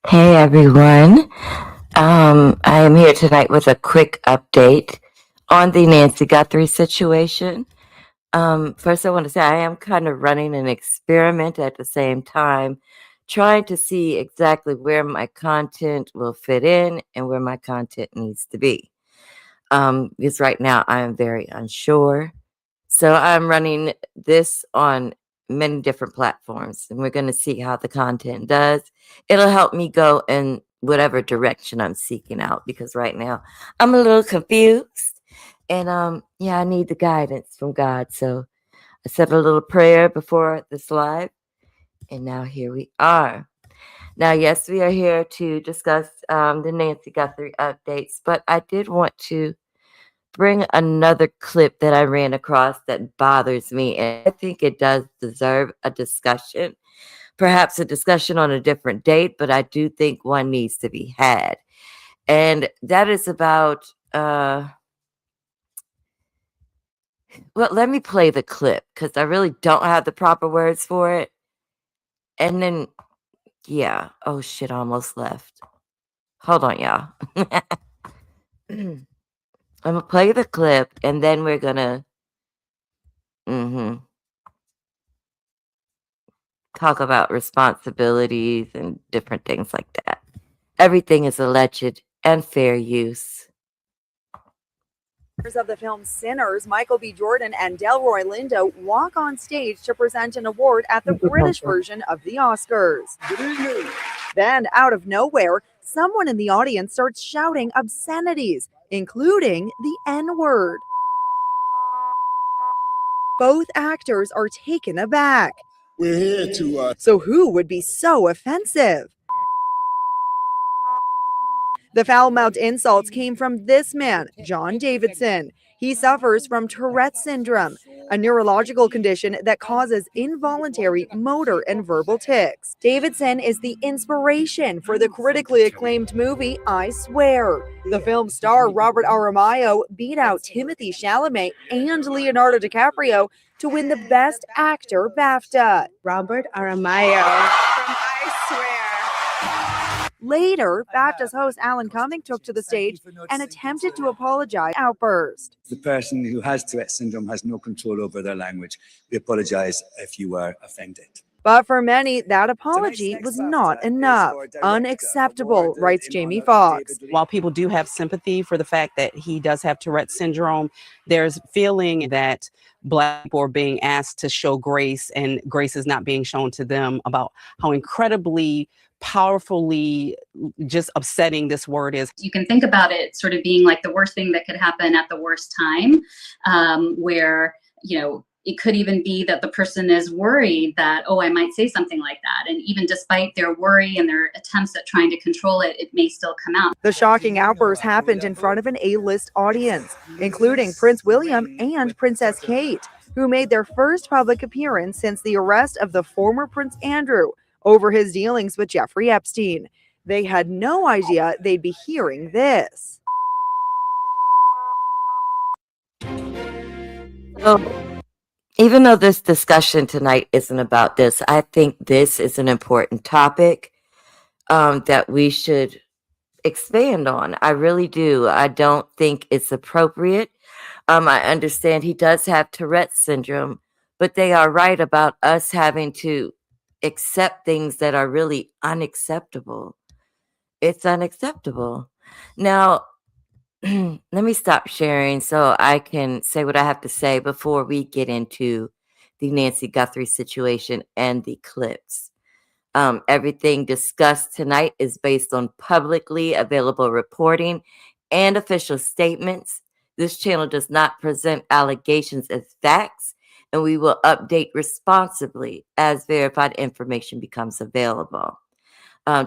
Hey everyone. I am here tonight with a quick update on the Nancy Guthrie situation. First, I want to say I am kind of running an experiment at the same time, trying to see exactly where my content will fit in and where my content needs to be. Because right now I am very unsure. So I'm running this on many different platforms, and we're going to see how the content does. It'll help me go in whatever direction I'm seeking out because right now I'm a little confused. And yeah, I need the guidance from God. So I said a little prayer before this live, and now here we are. Now, yes, we are here to discuss the Nancy Guthrie updates, but I did want to bring another clip that I ran across that bothers me, and I think it does deserve a discussion, perhaps a discussion on a different date, but I do think one needs to be had. And that is about, well, let me play the clip because I really don't have the proper words for it. And then, yeah, oh shit, I almost left. Hold on, y'all. I'm gonna play the clip and then we're gonna talk about responsibilities and different things like that. Everything is alleged and fair use. Of the film Sinners, Michael B. Jordan and Delroy Lindo walk on stage to present an award at the British version of the Oscars. Then, out of nowhere, someone in the audience starts shouting obscenities, including the N-word. Both actors are taken aback. We're here to... So who would be so offensive? The foul-mouthed insults came from this man, John Davidson. He suffers from Tourette's syndrome, a neurological condition that causes involuntary motor and verbal tics. Davidson is the inspiration for the critically acclaimed movie I Swear. The film star Robert Aramayo beat out Timothée Chalamet and Leonardo DiCaprio to win the Best Actor BAFTA. Robert Aramayo from I Swear. Later, BAFTA's host Alan Cumming took to the stage and attempted to apologize. Outburst. The person who has Tourette's syndrome has no control over their language. We apologize if you were offended. But for many, that apology was not enough. Unacceptable, writes Jamie Foxx. While people do have sympathy for the fact that he does have Tourette's syndrome, there's feeling that Black people are being asked to show grace, and grace is not being shown to them about how incredibly powerfully just upsetting this word is. You can think about it sort of being like the worst thing that could happen at the worst time, where, you know, it could even be that the person is worried that, oh, I might say something like that. And even despite their worry and their attempts at trying to control it, it may still come out. The shocking outburst happened in front of an A-list audience, including Prince William and Princess Kate, who made their first public appearance since the arrest of the former Prince Andrew over his dealings with Jeffrey Epstein. They had no idea they'd be hearing this. Even though this discussion tonight isn't about this, I think this is an important topic that we should expand on. I really do. I don't think it's appropriate. I understand he does have Tourette's syndrome, but they are right about us having to accept things that are really unacceptable. It's unacceptable. Now, let me stop sharing so I can say what I have to say before we get into the Nancy Guthrie situation and the clips. Everything discussed tonight is based on publicly available reporting and official statements. This channel does not present allegations as facts, and we will update responsibly as verified information becomes available.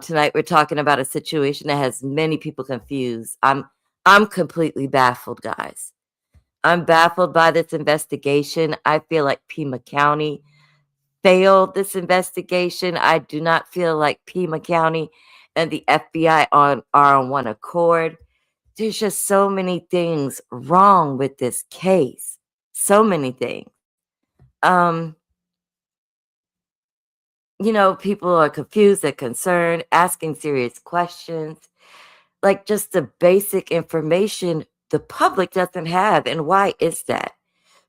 Tonight, we're talking about a situation that has many people confused. I'm completely baffled, guys. I'm baffled by this investigation. I feel like Pima County failed this investigation. I do not feel like Pima County and the FBI are on one accord. There's just so many things wrong with this case. So many things. people are confused and concerned, asking serious questions, like just the basic information the public doesn't have. And why is that?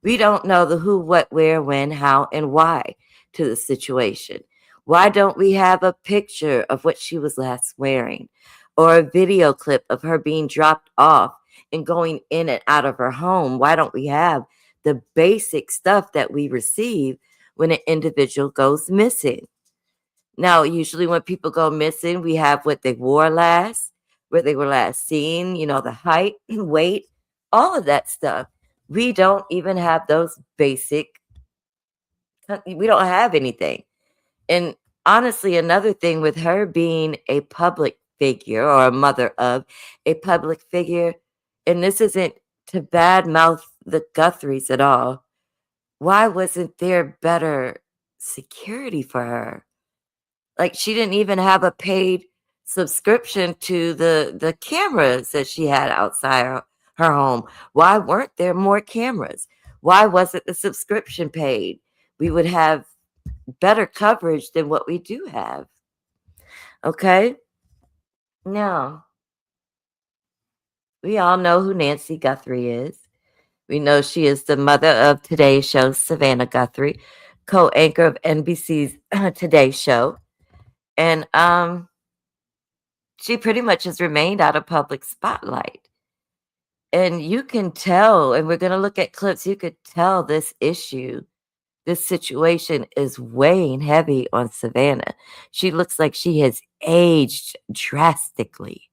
We don't know the who, what, where, when, how, and why to the situation. Why don't we have a picture of what she was last wearing or a video clip of her being dropped off and going in and out of her home? Why don't we have the basic stuff that we receive when an individual goes missing? Now, usually when people go missing, we have what they wore last, where they were last seen, the height, weight, all of that stuff. We don't even have those we don't have anything. And honestly, another thing with her being a public figure or a mother of a public figure, and this isn't to badmouth the Guthries at all, why wasn't there better security for her? Like, she didn't even have a paid subscription to the cameras that she had outside her home. Why weren't there more cameras? Why wasn't the subscription paid? We would have better coverage than what we do have. Okay? Now, we all know who Nancy Guthrie is. We know she is the mother of Today's Show, Savannah Guthrie, co-anchor of NBC's Today Show. And she pretty much has remained out of public spotlight. And you can tell, and we're going to look at clips, you could tell this situation is weighing heavy on Savannah. She looks like she has aged drastically.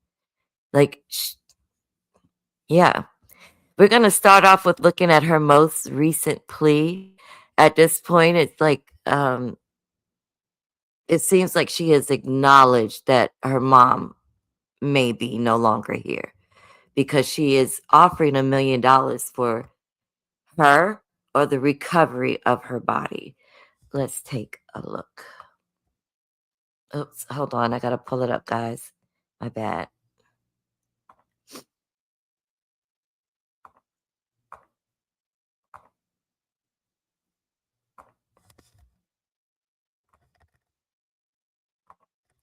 Yeah. We're going to start off with looking at her most recent plea. At this point, it's like, it seems like she has acknowledged that her mom may be no longer here, because she is offering $1 million for her or the recovery of her body. Let's take a look. Oops, hold on. I got to pull it up, guys. My bad.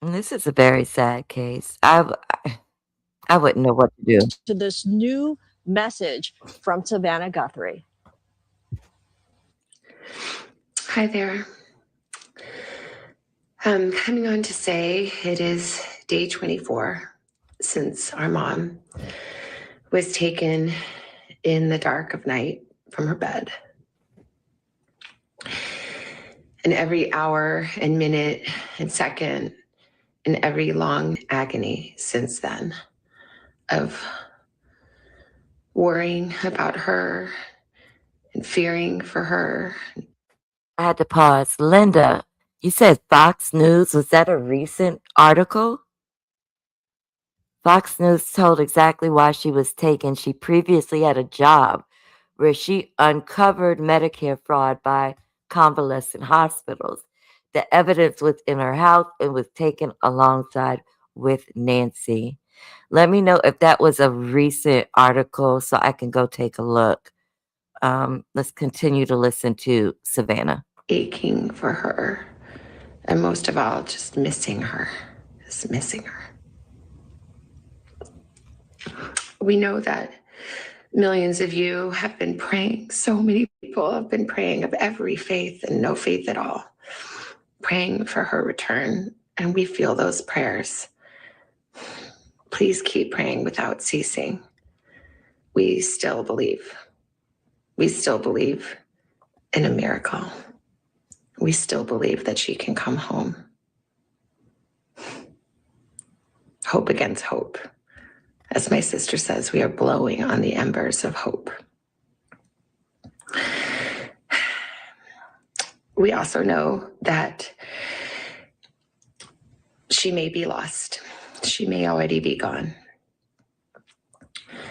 And this is a very sad case. I wouldn't know what to do. To this new message from Savannah Guthrie. Hi there. I'm coming on to say it is day 24 since our mom was taken in the dark of night from her bed. And every hour and minute and second and every long agony since then of worrying about her and fearing for her. I had to pause. Linda, you said Fox News. Was that a recent article? Fox News told exactly why she was taken. She previously had a job where she uncovered Medicare fraud by convalescent hospitals. The evidence was in her house and was taken alongside with Nancy. Let me know if that was a recent article so I can go take a look. Let's continue to listen to Savannah. Aching for her, and most of all, just missing her. Just missing her. We know that millions of you have been praying. So many people have been praying of every faith and no faith at all, praying for her return. And we feel those prayers. Please keep praying without ceasing. We still believe. We still believe in a miracle. We still believe that she can come home. Hope against hope. As my sister says, we are blowing on the embers of hope. We also know that she may be lost. She may already be gone.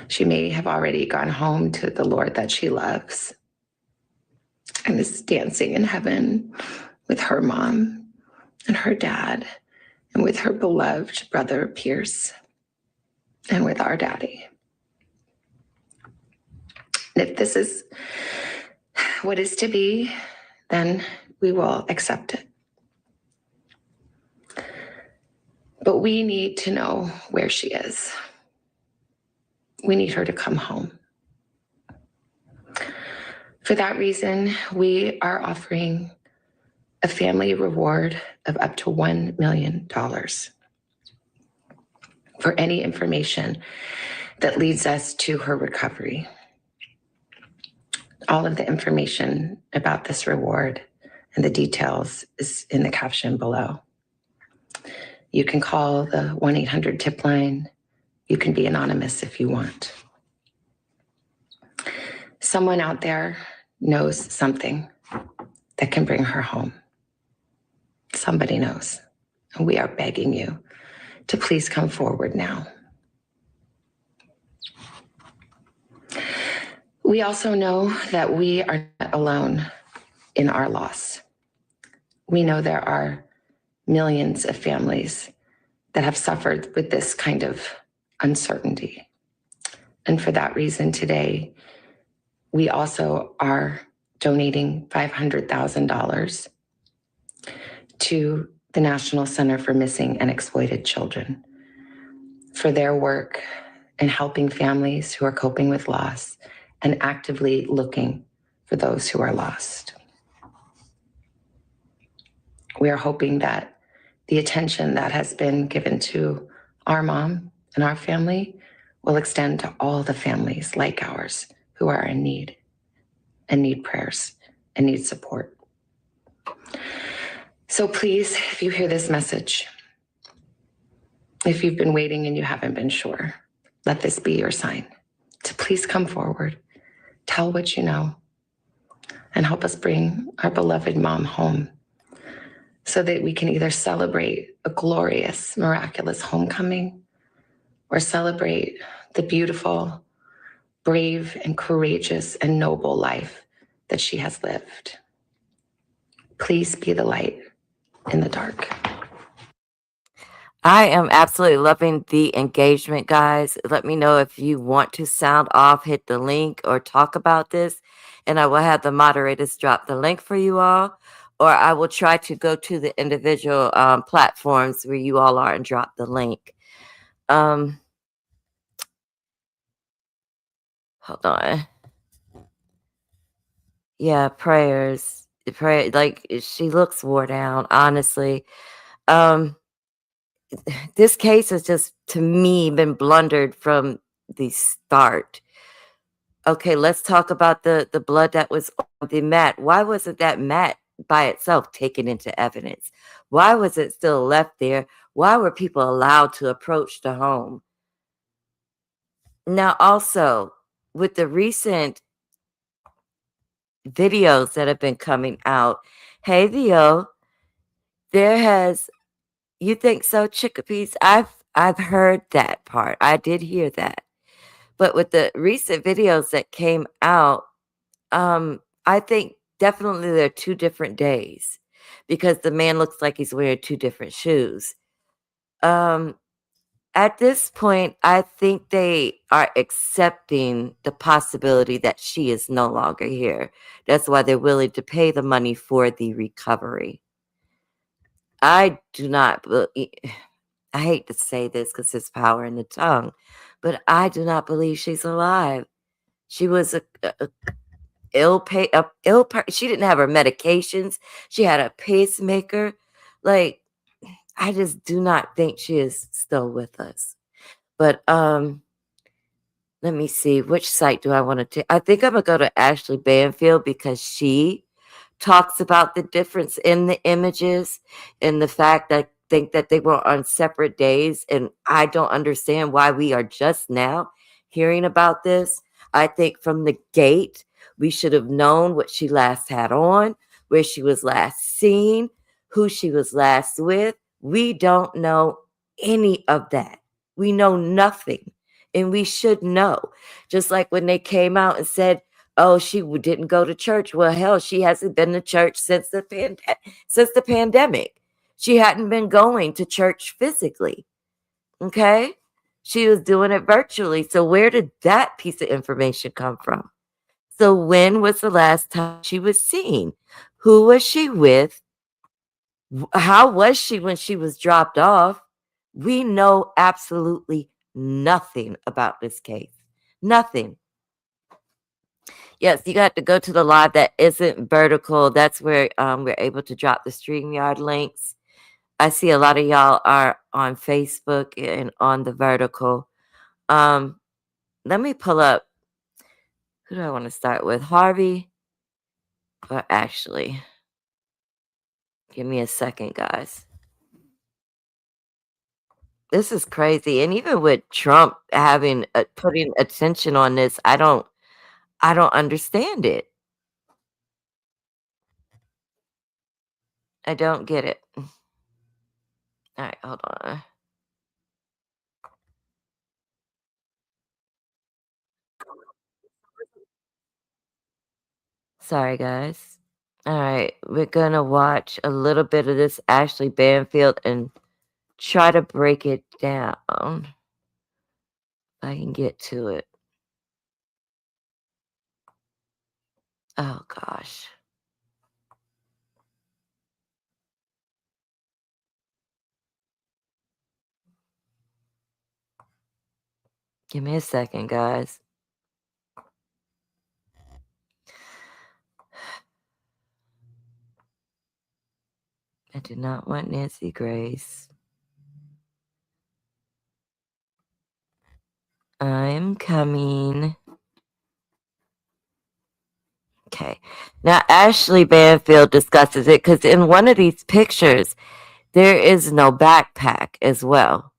She may have already gone home to the Lord that she loves and is dancing in heaven with her mom and her dad and with her beloved brother Pierce and with our daddy. And if this is what is to be, then we will accept it. But we need to know where she is. We need her to come home. For that reason, we are offering a family reward of up to $1 million for any information that leads us to her recovery. All of the information about this reward and the details is in the caption below. You can call the 1-800-TIP line. You can be anonymous if you want. Someone out there knows something that can bring her home. Somebody knows. And we are begging you to please come forward now. We also know that we are not alone in our loss. We know there are millions of families that have suffered with this kind of uncertainty. And for that reason today, we also are donating $500,000 to the National Center for Missing and Exploited Children for their work in helping families who are coping with loss and actively looking for those who are lost. We are hoping that the attention that has been given to our mom and our family will extend to all the families like ours who are in need and need prayers and need support. So please, if you hear this message, if you've been waiting and you haven't been sure, let this be your sign to please come forward, tell what you know, and help us bring our beloved mom home so that we can either celebrate a glorious, miraculous homecoming or celebrate the beautiful, brave, and courageous and noble life that she has lived. Please be the light in the dark. I am absolutely loving the engagement, guys. Let me know if you want to sound off, hit the link, or talk about this, and I will have the moderators drop the link for you all, or I will try to go to the individual platforms where you all are and drop the link. Hold on. Yeah, prayers. Pray, like she looks wore down, honestly. This case has just, to me, been blundered from the start. Okay, let's talk about the blood that was on the mat. Why wasn't that mat by itself taken into evidence? Why was it still left there? Why were people allowed to approach the home? Now, also, with the recent videos that have been coming out, hey, Theo, there has, you think so, chickpeas? I've heard that part. I did hear that. But with the recent videos that came out, I think definitely they're 2 different days because the man looks like he's wearing 2 different shoes. At this point, I think they are accepting the possibility that she is no longer here. That's why they're willing to pay the money for the recovery. I do not believe, I hate to say this because there's power in the tongue, but I do not believe she's alive. She was a she didn't have her medications. She had a pacemaker. Like, I just do not think she is still with us. But let me see, which site do I want to take? I think I'm gonna go to Ashley Banfield because she talks about the difference in the images and the fact that I think that they were on separate days, and I don't understand why we are just now hearing about this. I think from the gate, we should have known what she last had on, where she was last seen, who she was last with. We don't know any of that. We know nothing, and we should know. Just like when they came out and said, oh, she didn't go to church. Well, hell, she hasn't been to church since the pandemic. She hadn't been going to church physically. Okay? She was doing it virtually. So where did that piece of information come from? So when was the last time she was seen? Who was she with? How was she when she was dropped off? We know absolutely nothing about this case. Nothing. Yes, you got to go to the live that isn't vertical. That's where we're able to drop the StreamYard links. I see a lot of y'all are on Facebook and on the vertical. Let me pull up. Who do I want to start with? Harvey or Ashley? Give me a second, guys. This is crazy. And even with Trump having putting attention on this, I don't understand it. I don't get it. All right, hold on. Sorry, guys. All right, we're gonna watch a little bit of this Ashley Banfield and try to break it down. If I can get to it. Oh gosh. Give me a second, guys. I do not want Nancy Grace. I'm coming. Okay. Now, Ashley Banfield discusses it because in one of these pictures, there is no backpack as well.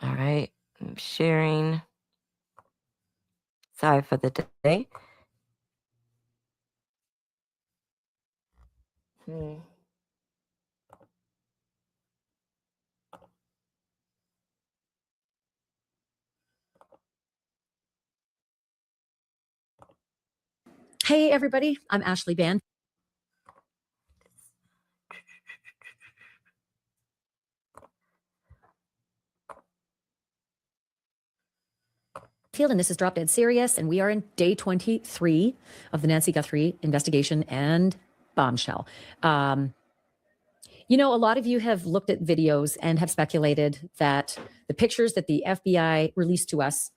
All right. I'm sharing. Sorry for the delay. Hey, everybody. I'm Ashley Banfield, and this is Drop Dead Serious, and we are in day 23 of the Nancy Guthrie investigation and bombshell. You know, a lot of you have looked at videos and have speculated that the pictures that the FBI released to us,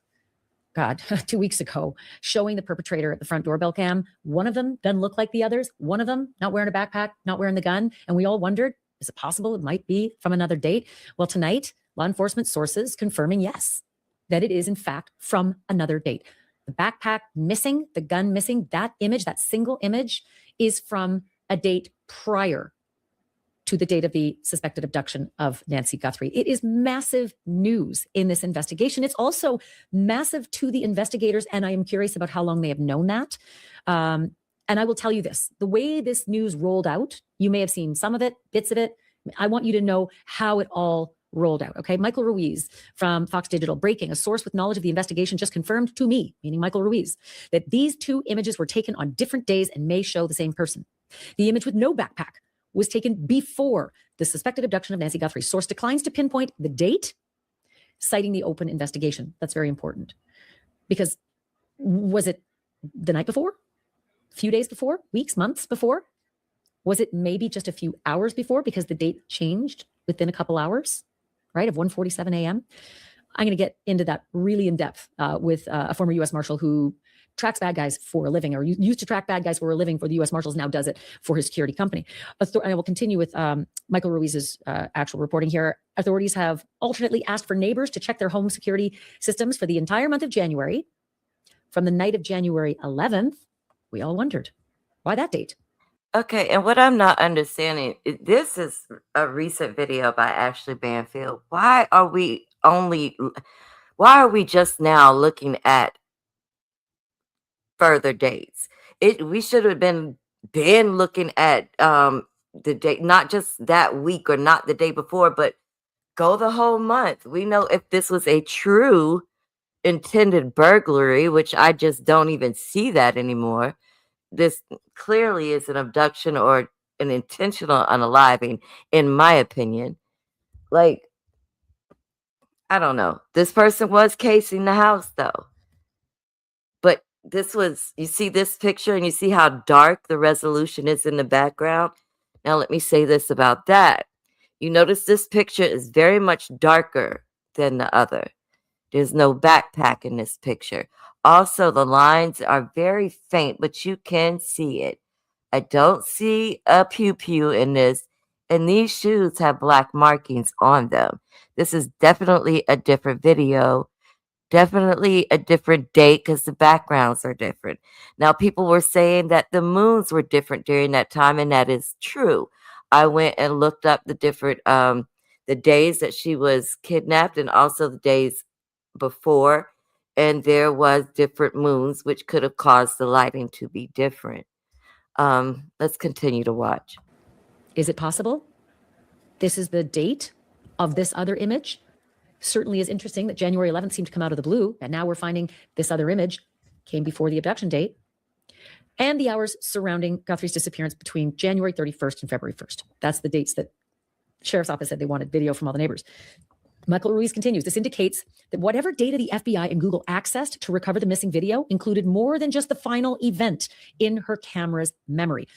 God, 2 weeks ago, showing the perpetrator at the front doorbell cam, one of them doesn't look like the others. One of them not wearing a backpack, not wearing the gun. And we all wondered, is it possible it might be from another date? Well, tonight, law enforcement sources confirming yes, that it is in fact from another date. The backpack missing, the gun missing, that image, that single image is from a date prior to the date of the suspected abduction of Nancy Guthrie. It is massive news in this investigation. It's also massive to the investigators, and I am curious about how long they have known that. And I will tell you this, the way this news rolled out, you may have seen some of it, bits of it. I want you to know how it all rolled out, okay? Michael Ruiz from Fox Digital, breaking, a source with knowledge of the investigation just confirmed to me, meaning Michael Ruiz, that these two images were taken on different days and may show the same person. The image with no backpack was taken before the suspected abduction of Nancy Guthrie. Source declines to pinpoint the date, citing the open investigation. That's very important. Because was it the night before? A few days before? Weeks, months before? Was it maybe just a few hours before because the date changed within a couple hours, right, of 1:47 a.m.? I'm going to get into that really in depth with a former U.S. Marshal who tracks bad guys for a living, or used to track bad guys for a living for the U.S. Marshals, now does it for his security company. I will continue with Michael Ruiz's actual reporting here. Authorities have alternately asked for neighbors to check their home security systems for the entire month of January. From the night of January 11th, we all wondered, why that date? Okay, and what I'm not understanding, this is a recent video by Ashley Banfield. Why are we just now looking at further dates? We should have been looking at the date, not just that week or not the day before, but go the whole month. We know if this was a true intended burglary, which I just don't even see that anymore. This clearly is an abduction or an intentional unaliving, in my opinion. Like, I don't know. This person was casing the house, though. But this was, you see this picture and you see how dark the resolution is in the background. Now, let me say this about that. You notice this picture is very much darker than the other. There's no backpack in this picture. Also, the lines are very faint, but you can see it. I don't see a pew-pew in this, and these shoes have black markings on them. This is definitely a different video, definitely a different date because the backgrounds are different. Now, people were saying that the moons were different during that time, and that is true. I went and looked up the different the days that she was kidnapped and also the days before, and there was different moons, which could have caused the lighting to be different. Let's continue to watch. Is it possible this is the date of this other image? Certainly is interesting that January 11th seemed to come out of the blue, and now we're finding this other image came before the abduction date, and the hours surrounding Guthrie's disappearance between January 31st and February 1st. That's the dates that Sheriff's Office said they wanted video from all the neighbors. Michael Ruiz continues, this indicates that whatever data the FBI and Google accessed to recover the missing video included more than just the final event in her camera's memory.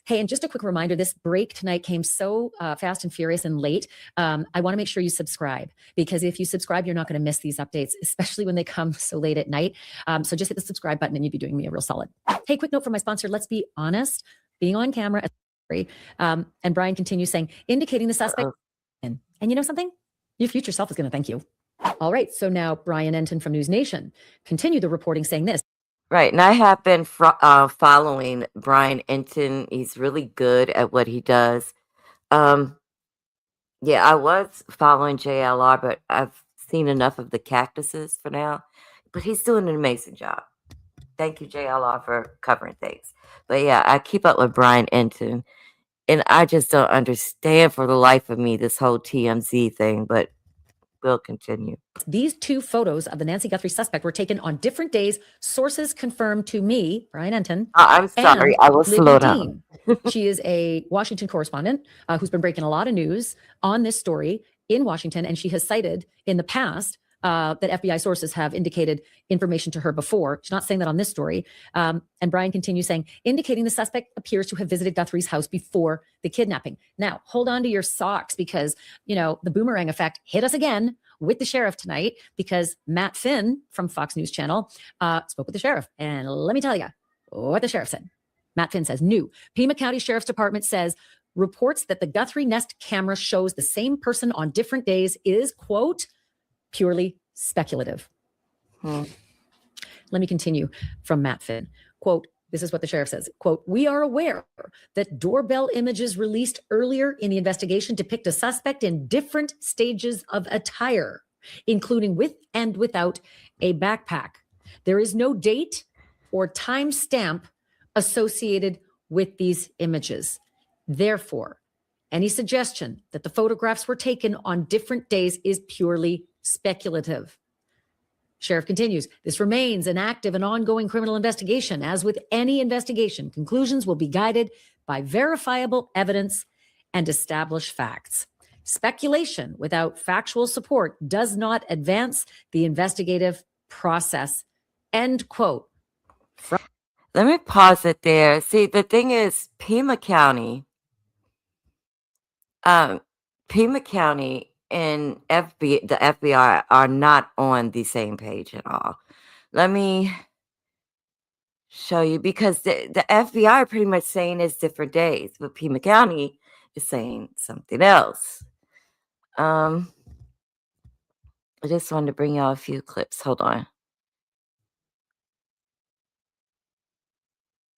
Hey, and just a quick reminder, this break tonight came so fast and furious and late. I want to make sure you subscribe, because if you subscribe, you're not going to miss these updates, especially when they come so late at night. So just hit the subscribe button and you'd be doing me a real solid. Hey, quick note from my sponsor. Let's be honest, being on camera. And Brian continues saying, indicating the suspect. And you know something? Your future self is going to thank you. All right. So now Brian Enton from News Nation continued the reporting saying this. Right, and I have been following Brian Enton. He's really good at what he does. Yeah, I was following JLR, but I've seen enough of the cactuses for now. But he's doing an amazing job. Thank you, JLR, for covering things. But yeah, I keep up with Brian Enton, and I just don't understand for the life of me this whole TMZ thing, but we'll continue. These two photos of the Nancy Guthrie suspect were taken on different days. Sources confirmed to me, Brian Enton. I'm sorry, I will slow down. She is a Washington correspondent who's been breaking a lot of news on this story in Washington, and she has cited in the past that FBI sources have indicated information to her before. She's not saying that on this story. And Brian continues saying, indicating the suspect appears to have visited Guthrie's house before the kidnapping. Now, hold on to your socks, because, you know, the boomerang effect hit us again with the sheriff tonight, because Matt Finn from Fox News Channel spoke with the sheriff. And let me tell you what the sheriff said. Matt Finn says, new Pima County Sheriff's Department says reports that the Guthrie Nest camera shows the same person on different days is, quote, purely speculative. Let me continue from Matt Finn. Quote, this is what the sheriff says. Quote, we are aware that doorbell images released earlier in the investigation depict a suspect in different stages of attire, including with and without a backpack. There is no date or time stamp associated with these images. Therefore, any suggestion that the photographs were taken on different days is purely speculative. Sheriff continues, this remains an active and ongoing criminal investigation. As with any investigation, conclusions will be guided by verifiable evidence and established facts. Speculation without factual support does not advance the investigative process. End quote. Let me pause it there. See, the thing is, Pima County and the FBI are not on the same page at all. Let me show you, because the FBI are pretty much saying it's different days, but Pima County is saying something else. I just wanted to bring y'all a few clips. Hold on.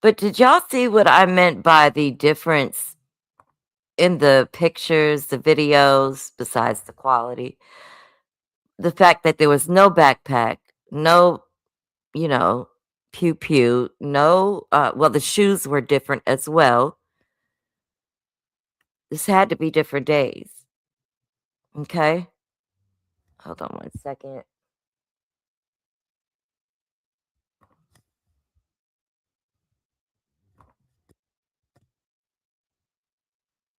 But did y'all see what I meant by the difference in the pictures, the videos, besides the quality? The fact that there was no backpack, no, pew-pew, no, well, the shoes were different as well. This had to be different days. Okay? Hold on one second.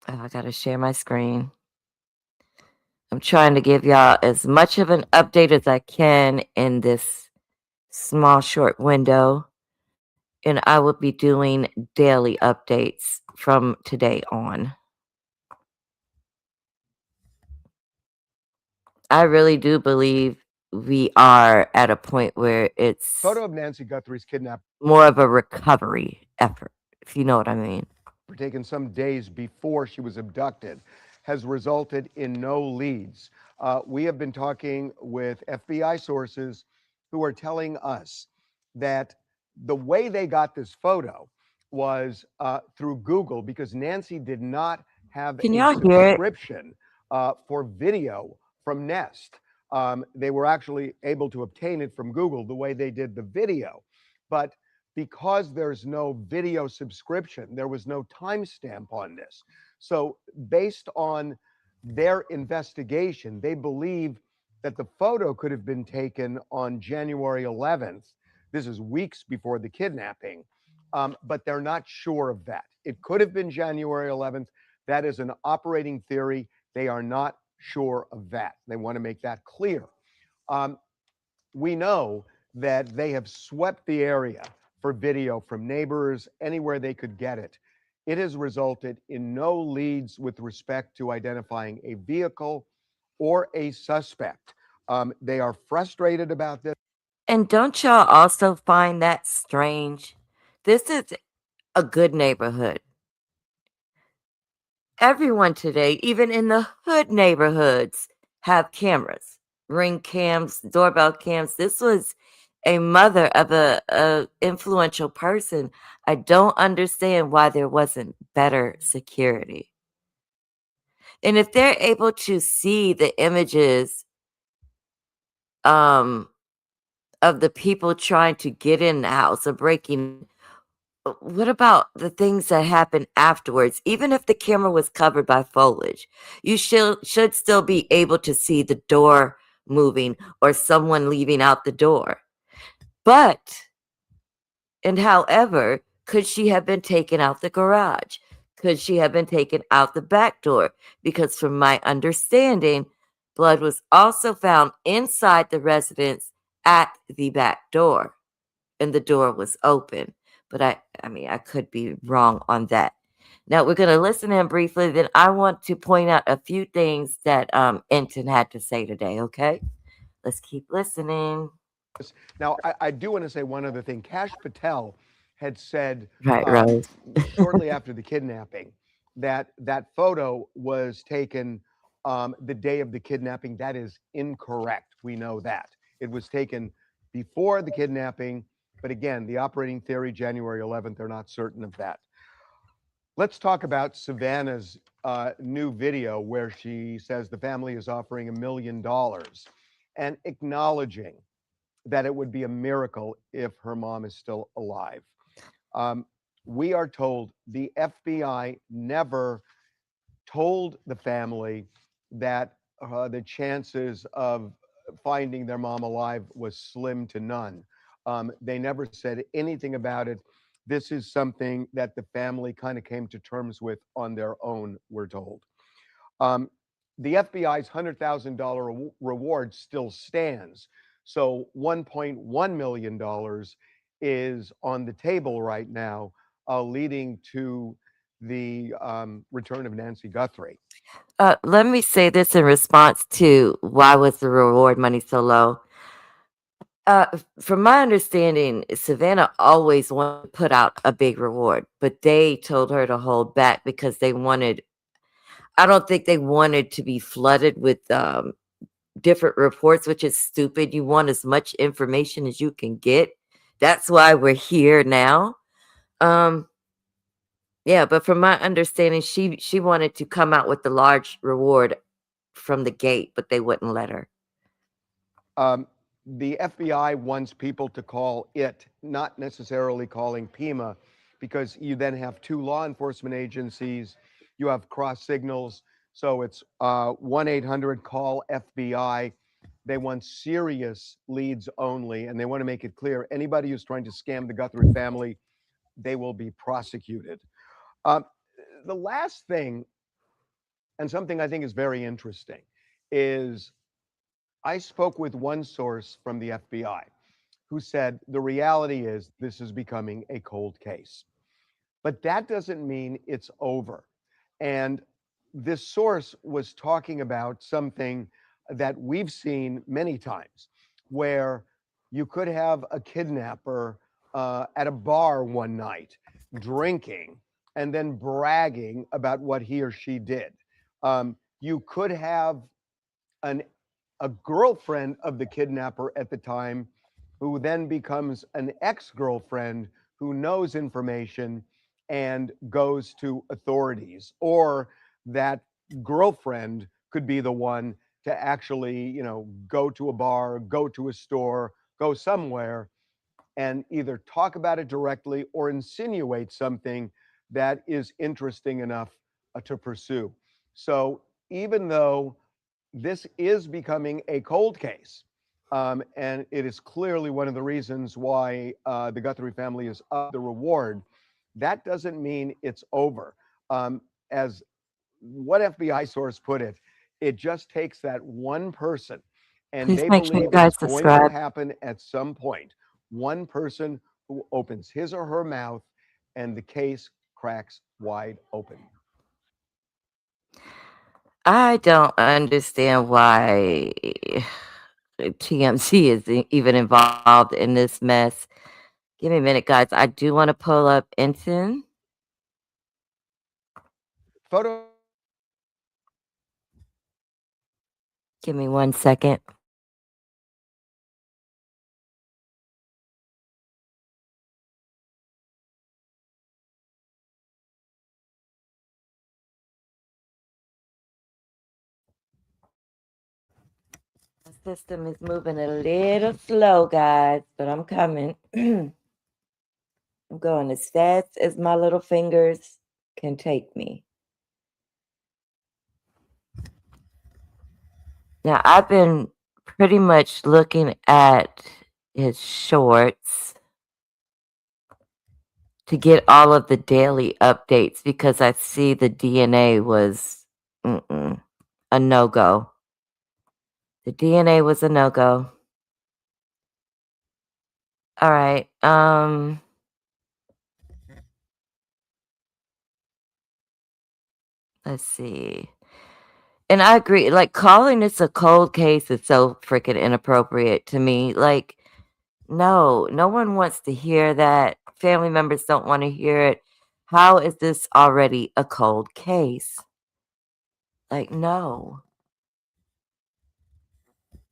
Oh, I gotta share my screen. I'm trying to give y'all as much of an update as I can in this small, short window. And I will be doing daily updates from today on. I really do believe we are at a point where it's Photo of Nancy Guthrie's kidnapped more of a recovery effort, if you know what I mean. taken some days before she was abducted has resulted in no leads. We have been talking with FBI sources who are telling us that the way they got this photo was through Google, because Nancy did not have Can a y'all hear it? subscription for video from Nest. They were actually able to obtain it from Google the way they did the video. But because there's no video subscription, there was no timestamp on this. So based on their investigation, they believe that the photo could have been taken on January 11th. This is weeks before the kidnapping, but they're not sure of that. It could have been January 11th. That is an operating theory. They are not sure of that. They want to make that clear. We know that they have swept the area for video from neighbors, anywhere they could get it. It has resulted in no leads with respect to identifying a vehicle or a suspect. They are frustrated about this. And don't y'all also find that strange? This is a good neighborhood. Everyone today, even in the hood neighborhoods, have cameras, ring cams, doorbell cams. This was a mother of a influential person. I don't understand why there wasn't better security. And if they're able to see the images of the people trying to get in the house or breaking, what about the things that happen afterwards? Even if the camera was covered by foliage, you should still be able to see the door moving or someone leaving out the door. However, could she have been taken out the garage? Could she have been taken out the back door? Because from my understanding, blood was also found inside the residence at the back door, and the door was open. But I mean, I could be wrong on that. Now we're going to listen in briefly. Then I want to point out a few things that Enton had to say today. Okay, let's keep listening. Now, I do want to say one other thing. Kash Patel had said Right, Rose. shortly after the kidnapping that that photo was taken the day of the kidnapping. That is incorrect. We know that. It was taken before the kidnapping. But again, the operating theory, January 11th, they're not certain of that. Let's talk about Savannah's new video where she says the family is offering $1 million and acknowledging that it would be a miracle if her mom is still alive. We are told the FBI never told the family that the chances of finding their mom alive was slim to none. They never said anything about it. This is something that the family kind of came to terms with on their own, we're told. The FBI's $100,000 reward still stands. So $1.1 million is on the table right now, leading to the return of Nancy Guthrie. Let me say this in response to why was the reward money so low? From my understanding, Savannah always wanted to put out a big reward, but they told her to hold back because they wanted, I don't think they wanted to be flooded with different reports, which is stupid. You want as much information as you can get. That's why we're here now. Yeah, but from my understanding, she wanted to come out with the large reward from the gate, but they wouldn't let her. The FBI wants people to call it, not necessarily calling Pima, because you then have two law enforcement agencies, you have cross signals. So it's 1-800-CALL-FBI. They want serious leads only, and they want to make it clear anybody who's trying to scam the Guthrie family, they will be prosecuted. The last thing, and something I think is very interesting, is I spoke with one source from the FBI who said the reality is this is becoming a cold case. But that doesn't mean it's over. And this source was talking about something that we've seen many times, where you could have a kidnapper at a bar one night drinking and then bragging about what he or she did. You could have a girlfriend of the kidnapper at the time who then becomes an ex-girlfriend who knows information and goes to authorities, or that girlfriend could be the one to actually, go to a bar, go to a store, go somewhere and either talk about it directly or insinuate something that is interesting enough to pursue. So even though this is becoming a cold case, and it is clearly one of the reasons why the Guthrie family is up the reward, that doesn't mean it's over. As one FBI source put it, it just takes that one person, and Please they make sure you believe that guys it's going to subscribe. happen at some point. One person who opens his or her mouth, and the case cracks wide open. I don't understand why TMZ is even involved in this mess. Give me a minute, guys. I do want to pull up Ensign. Photo. Give me 1 second. The system is moving a little slow, guys, but I'm coming. I'm going as fast as my little fingers can take me. Now, I've been pretty much looking at his shorts to get all of the daily updates because I see the DNA was a no-go. The DNA was a no-go. All right. Let's see. And I agree, like, calling this a cold case is so freaking inappropriate to me. Like, no one wants to hear that. Family members don't want to hear it. How is this already a cold case? Like, no.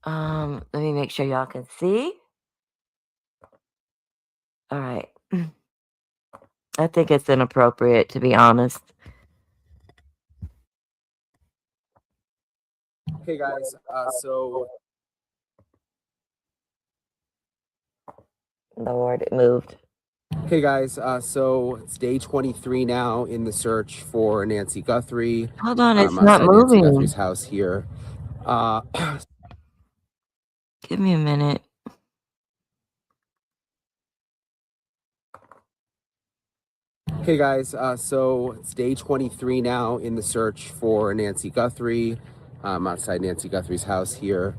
Let me make sure y'all can see. All right. I think it's inappropriate, to be honest. Hey guys, Lord, it moved. Hey guys, so it's day 23 now in the search for Nancy Guthrie. Hold on, it's not outside Nancy moving. Guthrie's house here. Give me a minute. Hey guys, so it's day 23 now in the search for Nancy Guthrie. Outside Nancy Guthrie's house here.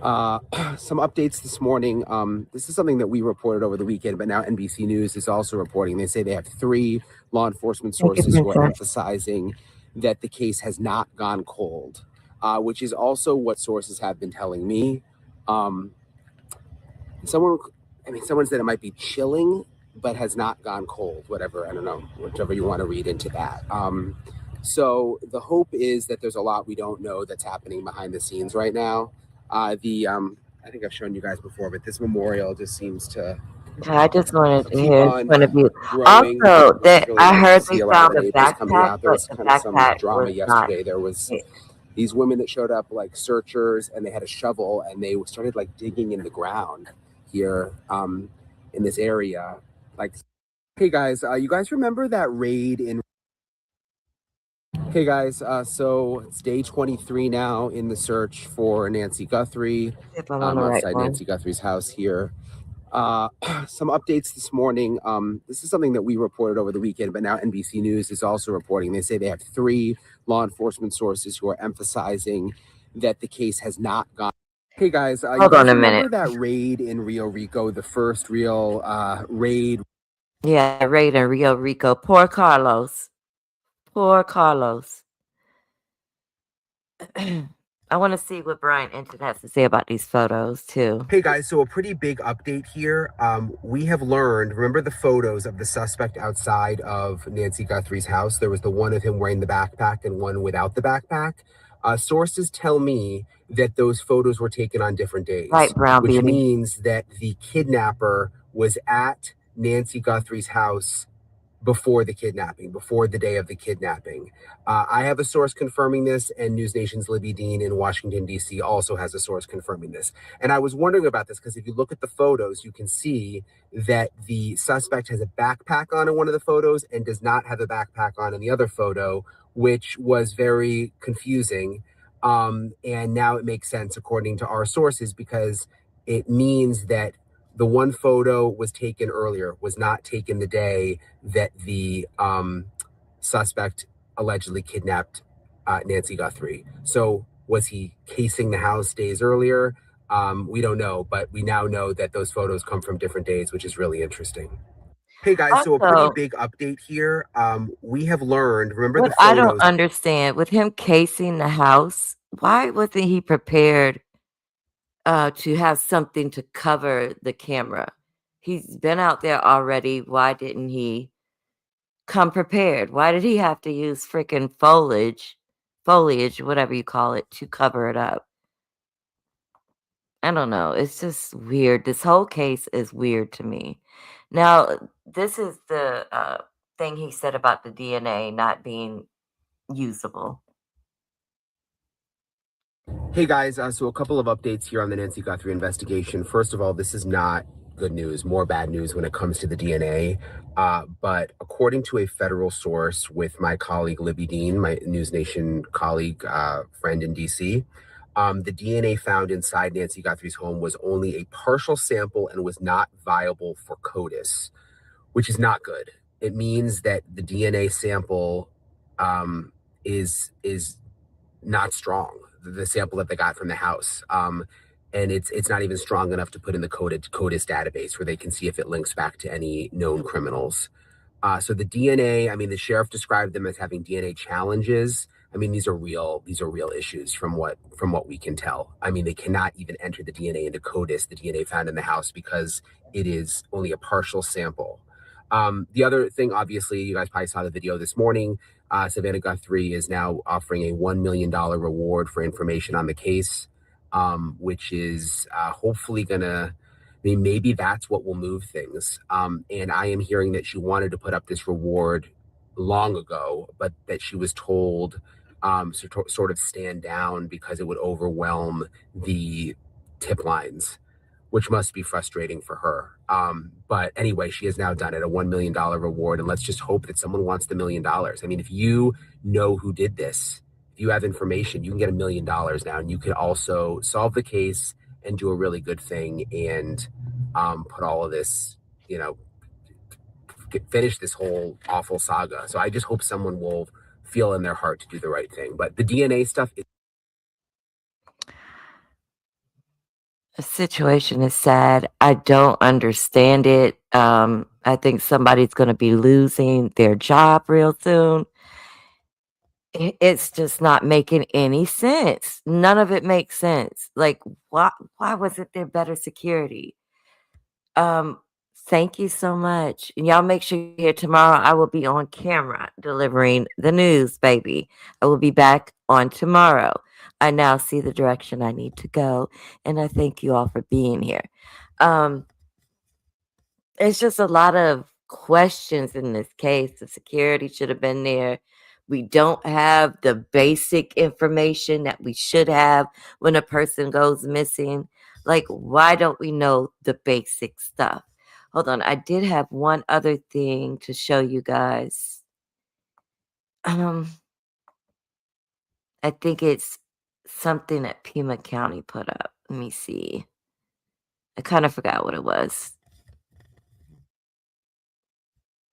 Some updates this morning. This is something that we reported over the weekend, but now NBC News is also reporting. They say they have 3 law enforcement sources who are emphasizing that the case has not gone cold, which is also what sources have been telling me. Someone said it might be chilling, but has not gone cold, whatever. I don't know, whichever you want to read into that. So the hope is that there's a lot we don't know that's happening behind the scenes right now. I think I've shown you guys before, but this memorial just seems to I just wanted to keep hear his on point of view. growing. Also, Which that is really I nice heard to they see a lot found of a the neighbors coming backpack, out. There was but the kind of some backpack drama was yesterday. not. There was these women that showed up like searchers, and they had a shovel, and they started like digging in the ground here in this area. Like, hey guys, you guys remember that raid in? Hey guys, so it's day 23 now in the search for Nancy Guthrie. If I'm on the right Outside one. Nancy Guthrie's house here. Some updates this morning. This is something that we reported over the weekend, but now NBC News is also reporting. They say they have 3 law enforcement sources who are emphasizing that the case has not gone. Hey guys, you Hold guys on a remember minute. that raid in Rio Rico, the first real raid? Yeah, raid in Rio Rico. Poor Carlos. Poor Carlos. I want to see what Brian Enton has to say about these photos too. Hey guys, so a pretty big update here. We have learned, remember the photos of the suspect outside of Nancy Guthrie's house? There was the one of him wearing the backpack and one without the backpack. Sources tell me that those photos were taken on different days, Right, Brown which Beauty. means that the kidnapper was at Nancy Guthrie's house before the kidnapping, before the day of the kidnapping. I have a source confirming this, and News Nation's Libby Dean in Washington, D.C. also has a source confirming this. And I was wondering about this because if you look at the photos, you can see that the suspect has a backpack on in one of the photos and does not have a backpack on in the other photo, which was very confusing. And now it makes sense according to our sources because it means that the one photo was taken earlier, was not taken the day that the suspect allegedly kidnapped Nancy Guthrie. So was he casing the house days earlier? We don't know, but we now know that those photos come from different days, which is really interesting. Hey guys, so a pretty Also, big update here. We have learned, remember the what I don't photos? understand with him casing the house, why wasn't he prepared to have something to cover the camera? He's been out there already. Why didn't he come prepared? Why did he have to use freaking foliage, whatever you call it, to cover it up? I don't know. It's just weird. This whole case is weird to me. Now, this is the thing he said about the DNA not being usable. Hey guys, so a couple of updates here on the Nancy Guthrie investigation. First of all, this is not good news, more bad news when it comes to the DNA. But according to a federal source with my colleague Libby Dean, my News Nation colleague, friend in DC, the DNA found inside Nancy Guthrie's home was only a partial sample and was not viable for CODIS, which is not good. It means that the DNA sample is not strong, the sample that they got from the house. And it's not even strong enough to put in the CODIS database where they can see if it links back to any known criminals. So the DNA, I mean, the sheriff described them as having DNA challenges. I mean, these are real issues from what we can tell. I mean, they cannot even enter the DNA into CODIS, the DNA found in the house, because it is only a partial sample. The other thing, obviously, you guys probably saw the video this morning. Savannah Guthrie is now offering a $1 million reward for information on the case, which is hopefully gonna, I mean, maybe that's what will move things. And I am hearing that she wanted to put up this reward long ago, but that she was told sort of stand down because it would overwhelm the tip lines, which must be frustrating for her. But anyway, she has now done it, a $1 million reward. And let's just hope that someone wants the $1 million. I mean, if you know who did this, if you have information, you can get $1 million now. And you can also solve the case and do a really good thing and put all of this, you know, finish this whole awful saga. So I just hope someone will feel in their heart to do the right thing. But the DNA stuff is— The situation is sad. I don't understand it. I think somebody's going to be losing their job real soon. It's just not making any sense. None of it makes sense. Like, why wasn't there better security? Thank you so much. And y'all make sure you're here tomorrow. I will be on camera delivering the news, baby. I will be back on tomorrow. I now see the direction I need to go, and I thank you all for being here. It's just a lot of questions in this case. The security should have been there. We don't have the basic information that we should have when a person goes missing. Like, why don't we know the basic stuff? Hold on, I did have one other thing to show you guys. I think it's something that Pima County put up. Let me see. I kind of forgot what it was.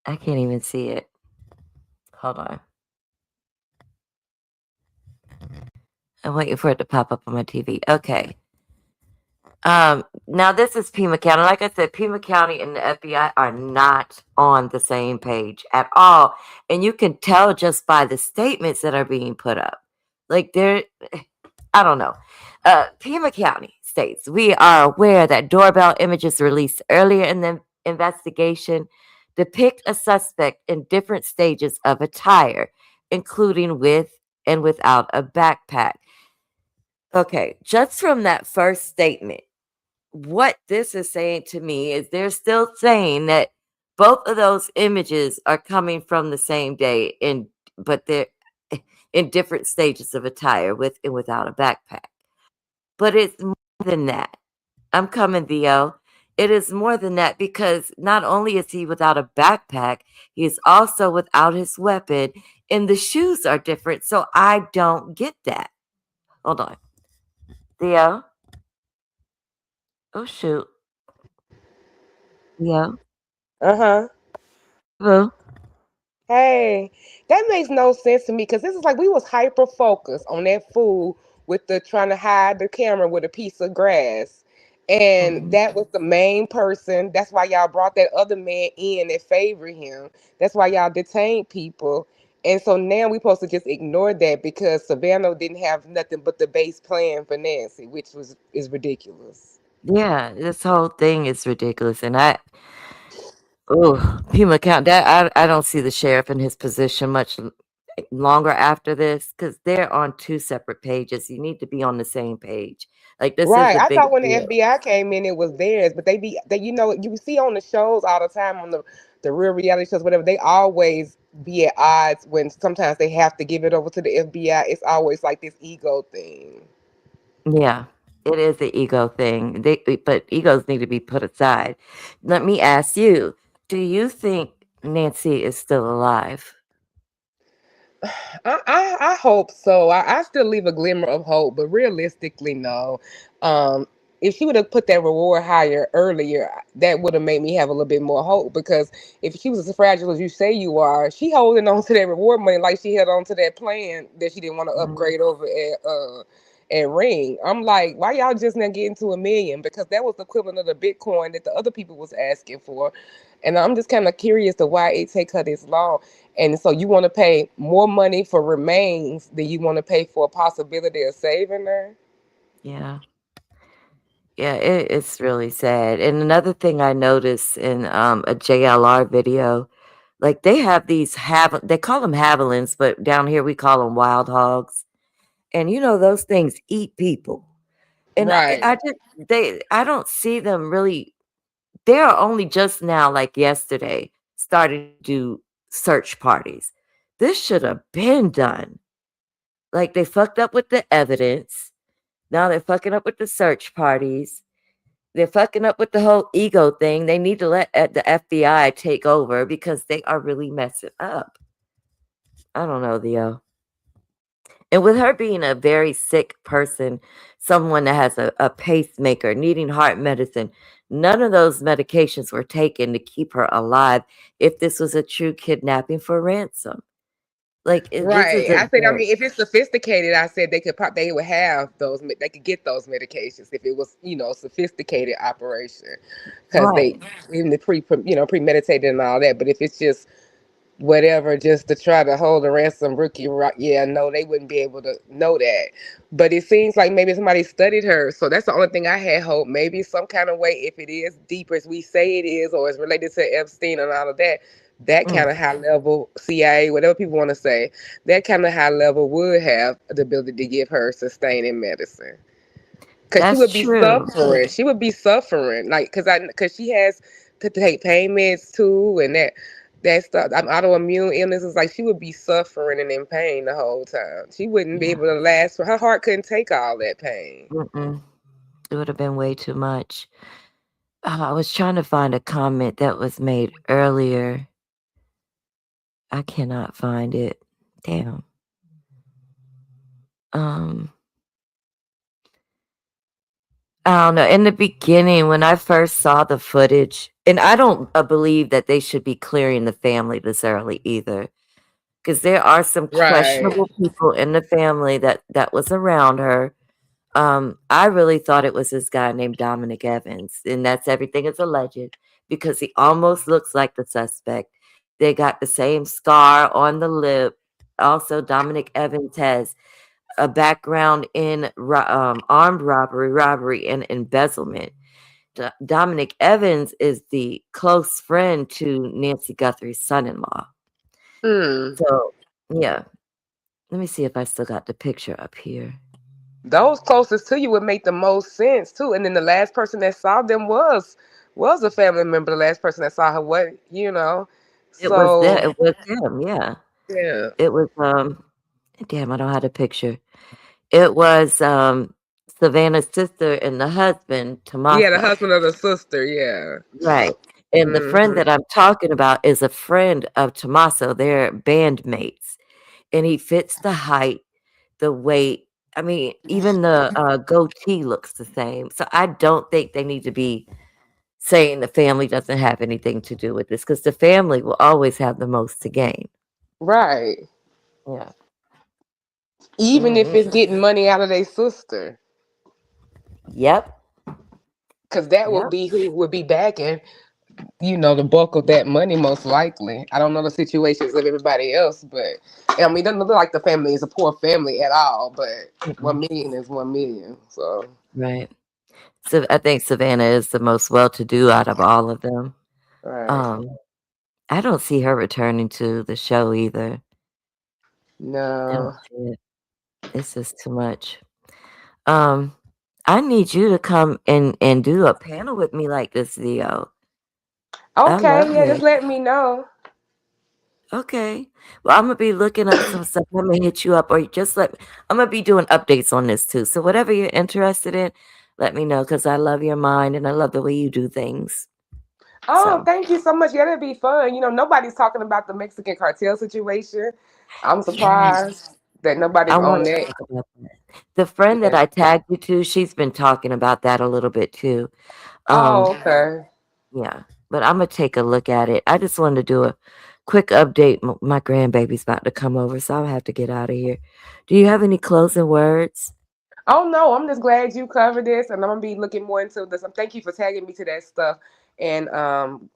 I can't even see it. Hold on. I'm waiting for it to pop up on my TV. Okay. Now this is Pima County. Like I said, Pima County and the FBI are not on the same page at all. And you can tell just by the statements that are being put up. Like I don't know. Pima County states, we are aware that doorbell images released earlier in the investigation depict a suspect in different stages of attire, including with and without a backpack. Okay, just from that first statement, what this is saying to me is they're still saying that both of those images are coming from the same day, but they're in different stages of attire with and without a backpack. But it's more than that. I'm coming, Theo. It is more than that because not only is he without a backpack, he is also without his weapon, and the shoes are different. So I don't get that. Hold on. Theo? Oh, shoot. Theo? Uh-huh. Hello? Hey, that makes no sense to me because this is like we was hyper focused on that fool with the trying to hide the camera with a piece of grass. And Mhm. that was the main person. That's why y'all brought that other man in that favored him. That's why y'all detained people. And so now we supposed to just ignore that because Savannah didn't have nothing but the base plan for Nancy, which was is ridiculous. Yeah, this whole thing is ridiculous, and Pima count that I don't see the sheriff in his position much longer after this because they're on two separate pages. You need to be on the same page. Like this is Right. a I big thought when the deal. FBI came in, it was theirs, but they you see on the shows all the time on the real reality shows, whatever. They always be at odds when sometimes they have to give it over to the FBI. It's always like this ego thing. Yeah, it is the ego thing. But egos need to be put aside. Let me ask you: do you think Nancy is still alive? I hope so. I still leave a glimmer of hope, but realistically, no. Um, if she would have put that reward higher earlier, that would have made me have a little bit more hope. Because if she was as fragile as you say you are, she holding on to that reward money like she held on to that plan that she didn't want to Mhm. upgrade over at Ring. I'm like, why y'all just not getting to 1 million? Because that was the equivalent of the Bitcoin that the other people was asking for. And I'm just kind of curious to why it take her this long. And so you want to pay more money for remains than you want to pay for a possibility of saving her? Yeah. Yeah, it's really sad. And another thing I noticed in a JLR video, like they have these they call them javelins, but down here we call them wild hogs. And you know those things eat people. And Right. I don't see them really. They are only just now, like yesterday, starting to do search parties. This should have been done. Like they fucked up with the evidence. Now they're fucking up with the search parties. They're fucking up with the whole ego thing. They need to let the FBI take over because they are really messing up. I don't know, Theo. And with her being a very sick person, someone that has a pacemaker, needing heart medicine, none of those medications were taken to keep her alive if this was a true kidnapping for ransom. Like, this is Right. a I said, I very, mean, if it's sophisticated, I said they would have those, they could get those medications if it was, sophisticated operation, because right. they even the premeditated and all that. But if it's just whatever just to try to hold a ransom rookie rock, yeah, no, they wouldn't be able to know that. But it seems like maybe somebody studied her, so that's the only thing I had hope. Maybe some kind of way, if it is deep as we say it is, or it's related to Epstein and all of that, that Mm, kind of high level CIA, whatever people want to say, that kind of high level would have the ability to give her sustaining medicine. Cause she that's would be true. suffering. She would be suffering, like, cause she has to take payments too, and that stuff. Autoimmune illnesses, like she would be suffering and in pain the whole time. She wouldn't be Yeah. able to last. Her heart couldn't take all that pain. Mm-mm. It would have been way too much. I was trying to find a comment that was made earlier. I cannot find it. Damn. Um, I don't know. In the beginning, when I first saw the footage, and I don't believe that they should be clearing the family this early either, because there are some Right. questionable people in the family that was around her. I really thought it was this guy named Dominic Evans, and that's everything is alleged because he almost looks like the suspect. They got the same scar on the lip. Also, Dominic Evans has a background in armed robbery, and embezzlement. Dominic Evans is the close friend to Nancy Guthrie's son-in-law. So, yeah. Let me see if I still got the picture up here. Those closest to you would make the most sense too. And then the last person that saw them was a family member. The last person that saw her, It was that. It was him. Yeah. Yeah. It was. Damn, I don't have the picture. It was Savannah's sister and the husband, Tommaso. Yeah, the husband of the sister. Yeah. Right. And the friend that I'm talking about is a friend of Tommaso. They're bandmates, and he fits the height, the weight. I mean, even the goatee looks the same. So I don't think they need to be saying the family doesn't have anything to do with this, because the family will always have the most to gain. Right. Yeah. Even if it's getting money out of their sister. Yep. Because that would be who would be backing, the bulk of that money, most likely. I don't know the situations of everybody else, but I mean, it doesn't look like the family is a poor family at all, but 1 million is 1 million. So right. So I think Savannah is the most well-to-do out of all of them. Right. I don't see her returning to the show either. No. I don't see it. It's just too much. I need you to come and do a panel with me like this, Theo. Okay, yeah, just let me know. Okay. Well, I'm gonna be looking up some stuff. I'm gonna hit you up, or I'm gonna be doing updates on this too. So whatever you're interested in, let me know, because I love your mind and I love the way you do things. Oh, thank you so much. Yeah, that'd be fun. Nobody's talking about the Mexican cartel situation. I'm surprised that nobody's on that. Talk about that. The friend that I tagged you to, she's been talking about that a little bit too. Okay. Yeah, but I'm gonna take a look at it. I just wanted to do a quick update. My grandbaby's about to come over, so I'll have to get out of here. Do you have any closing words? Oh no, I'm just glad you covered this, and I'm gonna be looking more into this. Thank you for tagging me to that stuff. And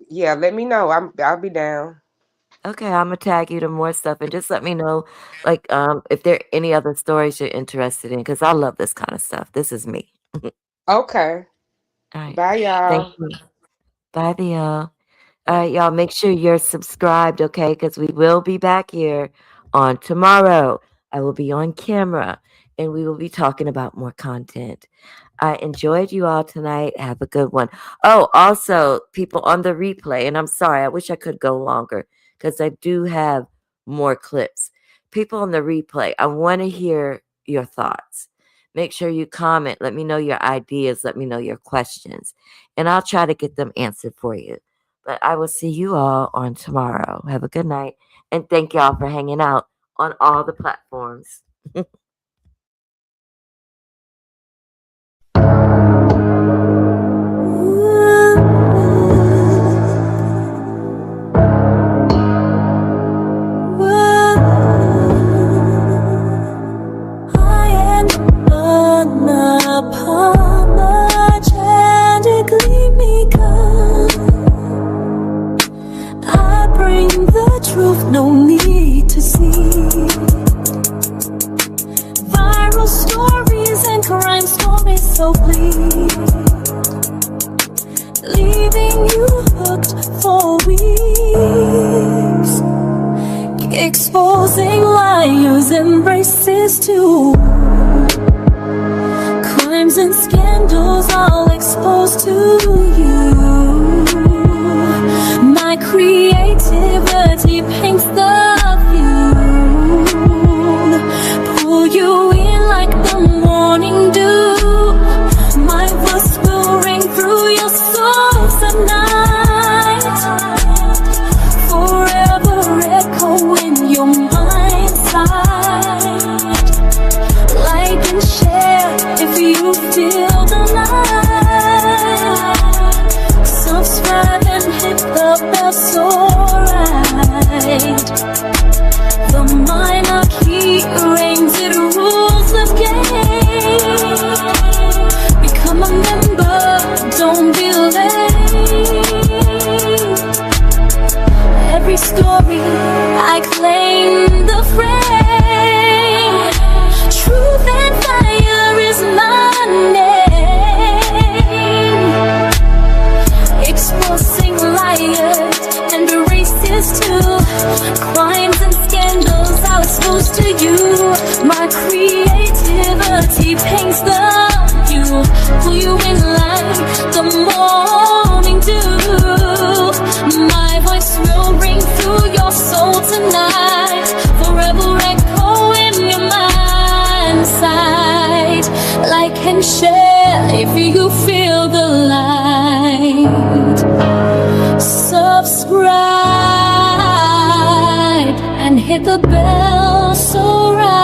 yeah, let me know. I'll be down. Okay, I'm gonna tag you to more stuff, and just let me know, like, if there are any other stories you're interested in, because I love this kind of stuff. This is me. Okay. All right. Bye, y'all. Thank you. Bye, Theo. All right, y'all, make sure you're subscribed, okay? Because we will be back here on tomorrow. I will be on camera, and we will be talking about more content. I enjoyed you all tonight. Have a good one. Oh, also, people on the replay, and I'm sorry, I wish I could go longer, because I do have more clips. People on the replay, I want to hear your thoughts. Make sure you comment. Let me know your ideas. Let me know your questions. And I'll try to get them answered for you. But I will see you all on tomorrow. Have a good night. And thank y'all for hanging out on all the platforms. Truth, no need to see viral stories and crime stories so bleak, leaving you hooked for weeks, exposing liars and racists too. Crimes and scandals all exposed to you. My creativity paints the view, pull you in like the morning dew. My voice will ring through your souls at night, forever echoing your mind's sight. Like and share if you feel the light. Subscribe and hit the bell, so right. The minor key rings, it rules the game. Become a member, don't be late. Every story, I claim the frame. Truth witness to crimes and scandals I'll expose to you. My creativity paints the view, pull you in like the morning dew. My voice will ring through your soul tonight, forever echo in your mind's sight. Like and share if you feel the light. Subscribe and hit the bell so right.